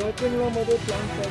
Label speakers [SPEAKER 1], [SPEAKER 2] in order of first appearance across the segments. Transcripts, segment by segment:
[SPEAKER 1] मध्ये प्लांट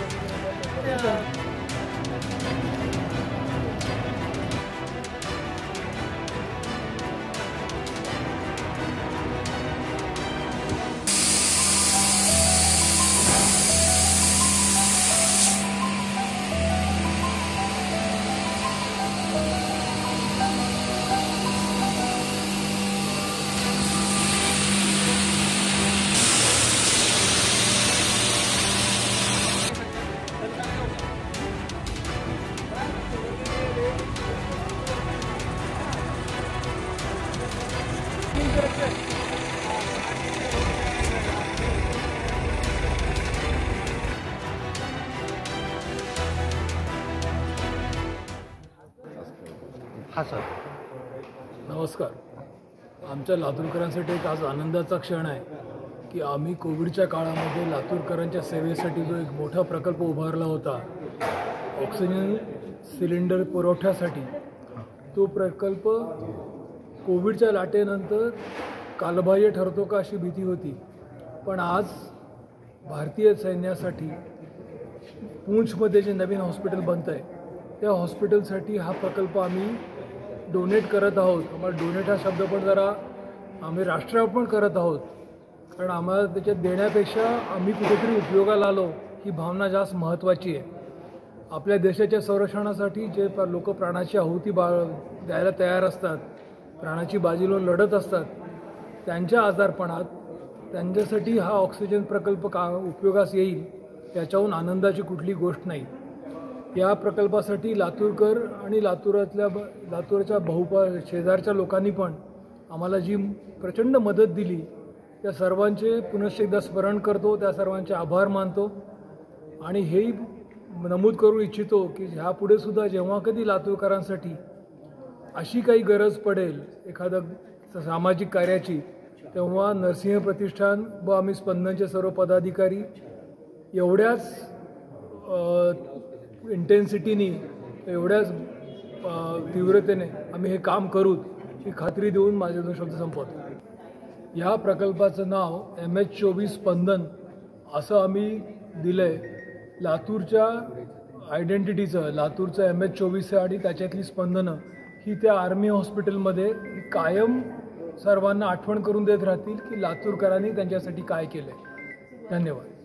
[SPEAKER 2] हां सर.
[SPEAKER 1] नमस्कार. आमच्या लातूरकरांसाठी एक आज आनंदाचा क्षण आहे की आम्ही कोविडच्या काळामध्ये लातूरकरांच्या सेवेसाठी जो एक मोठा प्रकल्प उभारला होता ऑक्सिजन सिलेंडर पुरवठ्यासाठी, तो प्रकल्प कोविडच्या लाटेनंतर कालबाह्य ठरतो का अशी भीती होती. पण आज भारतीय सैन्यासाठी पूंछमध्ये जे नवीन हॉस्पिटल बनतं आहे त्या हॉस्पिटलसाठी हा प्रकल्प आम्ही डोनेट करत आहोत. आम्हाला डोनेट हा शब्द पण जरा आम्ही राष्ट्रार्पण करत आहोत, कारण आम्हाला त्याच्यात देण्यापेक्षा आम्ही कुठेतरी उपयोगाला आलो ही भावना जास्त महत्त्वाची आहे. आपल्या देशाच्या संरक्षणासाठी जे लोक प्राणाची आहुती द्यायला तयार असतात, प्राणाची बाजी लावून लढत असतात, त्यांच्या आजारपणात त्यांच्यासाठी हा ऑक्सिजन प्रकल्प उपयोगास येईल याच्याहून आनंदाची कुठली गोष्ट नाही. या प्रकल्पासाठी लातूरकर आणि लातूरच्या शेजारच्या लोकांनी पण आम्हाला जी प्रचंड मदत दिली त्या सर्वांचे पुनश्च एकदा स्मरण करतो, त्या सर्वांचे आभार मानतो आणि हेही नमूद करू इच्छितो की ह्यापुढे सुद्धा जेव्हा कधी लातूरकरांसाठी अशी काही गरज पडेल एखादं सामाजिक कार्याची, तेव्हा नरसिंह प्रतिष्ठान व आम्ही स्पंदनचे सर्व पदाधिकारी एवढ्याच इंटेन्सिटीने, एवढ्याच तीव्रतेने आम्ही हे काम करू ही खात्री देऊन माझे दोन शब्द संपवतो. या प्रकल्पाचं नाव MH24 स्पंदन असं आम्ही दिलं आहे. लातूरच्या आयडेंटिटीचं, लातूरचं MH24 आणि त्याच्यातली स्पंदनं ही त्या आर्मी हॉस्पिटलमध्ये कायम सर्वांना आठवण करून देत राहतील की लातूरकरांनी त्यांच्यासाठी काय केलं आहे. धन्यवाद.